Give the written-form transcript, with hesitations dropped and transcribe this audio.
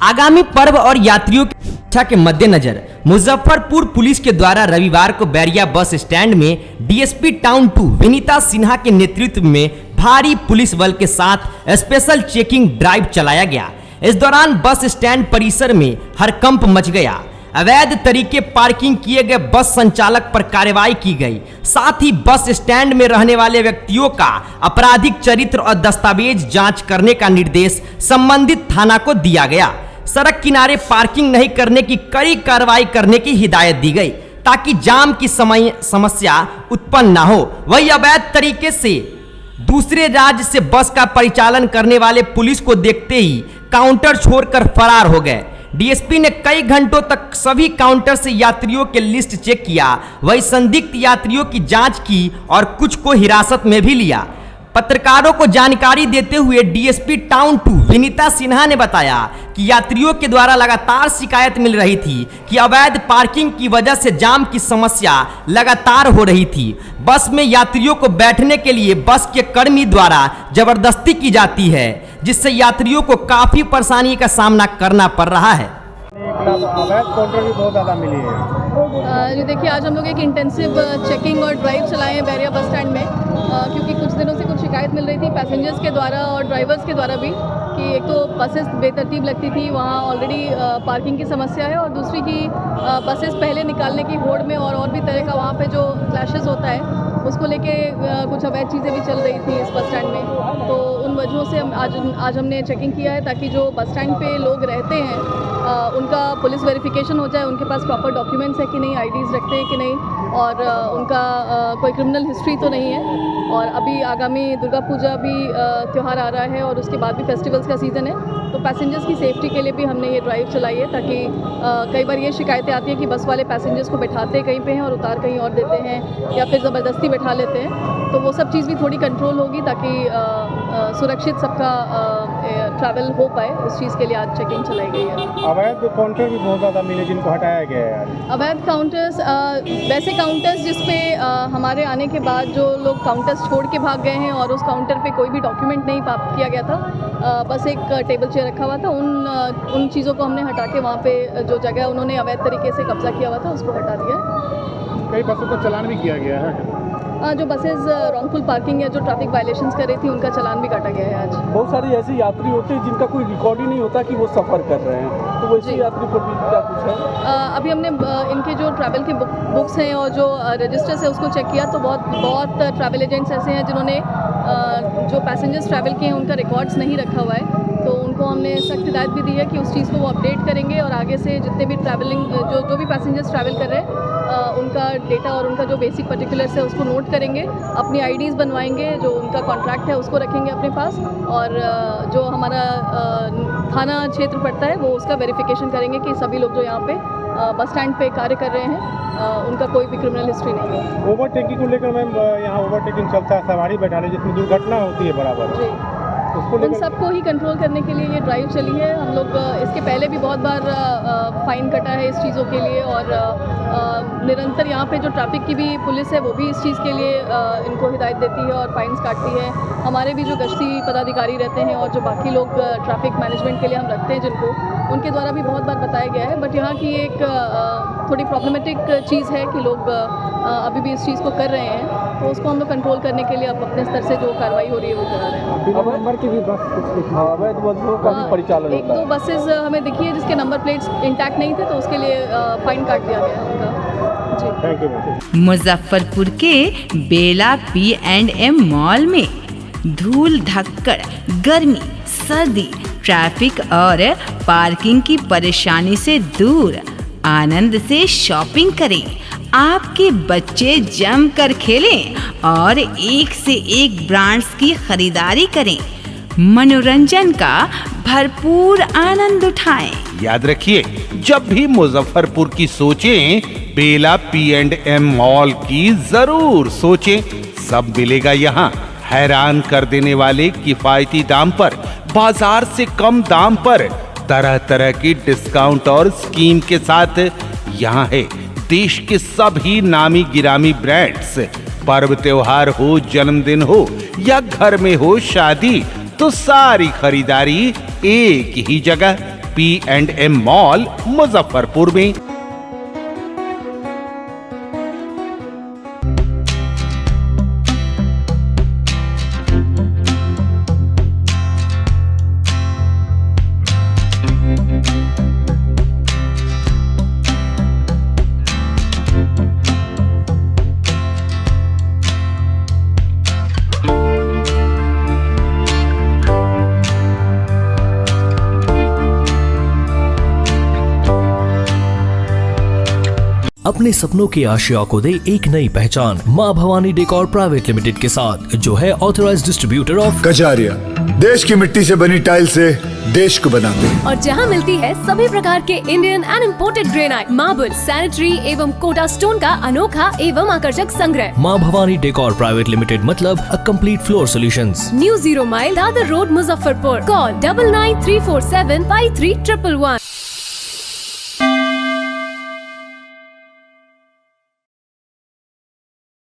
आगामी पर्व और यात्रियों की सुरक्षा के मद्देनजर मुजफ्फरपुर पुलिस के द्वारा रविवार को बैरिया बस स्टैंड में डीएसपी टाउन 2 विनीता सिन्हा के नेतृत्व में भारी पुलिस बल के साथ स्पेशल चेकिंग ड्राइव चलाया गया। इस दौरान बस स्टैंड परिसर में हड़कंप मच गया। अवैध तरीके पार्किंग किए गए बस संचालक पर कार्रवाई की गई। साथ ही बस स्टैंड में रहने वाले व्यक्तियों का आपराधिक चरित्र और दस्तावेज जांच करने का निर्देश संबंधित थाना को दिया गया। सड़क किनारे पार्किंग नहीं करने की कड़ी कार्रवाई करने की हिदायत दी गई ताकि जाम की समस्या उत्पन्न न हो। वही अवैध तरीके से दूसरे राज्य से बस का परिचालन करने वाले पुलिस को देखते ही काउंटर छोड़कर फरार हो गए। डीएसपी ने कई घंटों तक सभी काउंटर से यात्रियों के लिस्ट चेक किया। वही संदिग्ध यात्रियों की जांच की और कुछ को हिरासत में भी लिया। पत्रकारों को जानकारी देते हुए डीएसपी टाउन 2 विनीता सिन्हा ने बताया कि यात्रियों के द्वारा लगातार शिकायत मिल रही थी कि अवैध पार्किंग की वजह से जाम की समस्या लगातार हो रही थी। बस में यात्रियों को बैठने के लिए बस के कर्मी द्वारा जबरदस्ती की जाती है, जिससे यात्रियों को काफी परेशानी का सामना करना पड़ रहा है। अवैध काउंटर भी बहुत ज़्यादा मिली है। जी देखिए, आज हम लोग एक इंटेंसिव चेकिंग और ड्राइव चलाए हैं बैरिया बस स्टैंड में, क्योंकि कुछ दिनों से कुछ शिकायत मिल रही थी पैसेंजर्स के द्वारा और ड्राइवर्स के द्वारा भी कि एक तो बसेस बेतरतीब लगती थी, वहाँ ऑलरेडी पार्किंग की समस्या है, और दूसरी की बसेस पहले निकालने की होड़ में और भी तरह का वहाँ पे जो क्लैशेस होता है उसको लेके कुछ अवैध चीज़ें भी चल रही थी इस बस स्टैंड में। तो उन वजहों से हम आज हमने चेकिंग किया है ताकि जो बस स्टैंड पे लोग रहते हैं उनका पुलिस वेरिफिकेशन हो जाए, उनके पास प्रॉपर डॉक्यूमेंट्स है कि नहीं, आईडीज़ रखते हैं कि नहीं, और उनका कोई क्रिमिनल हिस्ट्री तो नहीं है। और अभी आगामी दुर्गा पूजा भी त्यौहार आ रहा है और उसके बाद भी फेस्टिवल्स का सीज़न है, तो पैसेंजर्स की सेफ्टी के लिए भी हमने ये ड्राइव चलाई है ताकि कई बार ये शिकायतें आती हैं कि बस वाले पैसेंजर्स को बैठाते कहीं पे हैं और उतार कहीं और देते हैं या फिर ज़बरदस्ती बैठा लेते हैं। तो वो सब चीज़ भी थोड़ी कंट्रोल होगी ताकि सुरक्षित सबका ट्रैवल हो पाए, उस चीज़ के लिए आज चेकिंग चलाई गई है। अवैध काउंटर भी बहुत ज़्यादा मिले जिनको हटाया गया है। अवैध काउंटर्स, वैसे काउंटर्स जिसपे हमारे आने के बाद जो लोग काउंटर्स छोड़ के भाग गए हैं और उस काउंटर पे कोई भी डॉक्यूमेंट नहीं प्राप्त किया गया था, बस एक टेबल चेयर रखा हुआ था, उन चीज़ों को हमने हटा के वहाँ पे जो जगह उन्होंने अवैध तरीके से कब्जा किया हुआ था उसको हटा दिया है। कई बसों का चालान भी किया गया है। जो बसेस रॉन्गफुल पार्किंग या जो ट्रैफिक वायलेशंस कर रही थी उनका चालान भी काटा गया है आज। बहुत सारे ऐसे यात्री होते हैं जिनका कोई रिकॉर्ड ही नहीं होता कि वो सफ़र कर रहे हैं, तो वैसे यात्री पर भी क्या कुछ है? अभी हमने इनके जो ट्रैवल की बुक्स हैं और जो रजिस्टर्स है उसको चेक किया, तो बहुत ट्रैवल एजेंट्स ऐसे हैं जिन्होंने जो पैसेंजर्स ट्रैवल किए हैं उनका रिकॉर्ड्स नहीं रखा हुआ है, तो उनको हमने सख्त हिदायत भी दी है कि उस चीज़ को वो अपडेट करेंगे और आगे से जितने भी ट्रैवलिंग जो भी पैसेंजर्स ट्रैवल कर रहे हैं उनका डेटा और उनका जो बेसिक पर्टिकुलर्स है उसको नोट करेंगे, अपनी आईडीज़ बनवाएंगे, जो उनका कॉन्ट्रैक्ट है उसको रखेंगे अपने पास, और जो हमारा थाना क्षेत्र पड़ता है वो उसका वेरिफिकेशन करेंगे कि सभी लोग जो यहाँ पे बस स्टैंड पे कार्य कर रहे हैं उनका कोई भी क्रिमिनल हिस्ट्री नहीं है। ओवरटेकिंग को लेकर मैम, यहाँ ओवरटेकिंग चलता है, सवारी बैठाने जिसमें दुर्घटना होती है बराबर जी, उन सबको ही कंट्रोल करने के लिए ये ड्राइव चली है। हम लोग इसके पहले भी बहुत बार फ़ाइन कटा है इस चीज़ों के लिए, और निरंतर यहाँ पे जो ट्रैफिक की भी पुलिस है वो भी इस चीज़ के लिए इनको हिदायत देती है और फाइन्स काटती है। हमारे भी जो गश्ती पदाधिकारी रहते हैं और जो बाकी लोग ट्रैफिक मैनेजमेंट के लिए हम रखते हैं जिनको, उनके द्वारा भी बहुत बार बताया गया है। बट यहाँ की एक थोड़ी प्रॉब्लमैटिक चीज़ है कि लोग अभी भी इस चीज़ को कर रहे हैं, तो उसको हम लोग कंट्रोल करने के लिए अब अपने स्तर से जो कार्रवाई हो रही है वो करा रहे हैं। नंबर की भी बस अवैध बसों का भी परिचालन एक दो बसेस हमें दिखी है जिसके नंबर प्लेट्स इंटैक्ट नहीं थे, तो उसके लिए फाइन काट दिया गया है उनका। जी, थैंक यू। मुजफ्फरपुर के बेला P&M मॉल में धूल धक्कड़, गर्मी, सर्दी, ट्रैफिक और पार्किंग की परेशानी से दूर आनंद से शॉपिंग करें, आपके बच्चे जमकर खेलें और एक से एक ब्रांड्स की खरीदारी करें, मनोरंजन का भरपूर आनंद उठाएं। याद रखिए, जब भी मुजफ्फरपुर की सोचें, बेला P&M मॉल की जरूर सोचें। सब मिलेगा यहाँ, हैरान कर देने वाले किफायती दाम पर, बाजार से कम दाम पर, तरह तरह की डिस्काउंट और स्कीम के साथ। यहाँ है देश के सभी नामी गिरामी ब्रांड्स। पर्व त्योहार हो, जन्मदिन हो या घर में हो शादी, तो सारी खरीदारी एक ही जगह। P&M मॉल मुजफ्फरपुर में। अपने सपनों के आशिया को दे एक नई पहचान माँ भवानी डेकोर प्राइवेट लिमिटेड के साथ, जो है ऑथराइज्ड डिस्ट्रीब्यूटर ऑफ कजारिया। देश की मिट्टी से बनी टाइल से देश को बनाते हैं, और जहां मिलती है सभी प्रकार के Indian and imported granite, marble, sanitary एवं कोटा स्टोन का अनोखा एवं आकर्षक संग्रह। माँ भवानी डेकोर प्राइवेट लिमिटेड मतलब a complete floor solutions. New 0 mile Dadar road Muzaffarpur. Call 9934753111।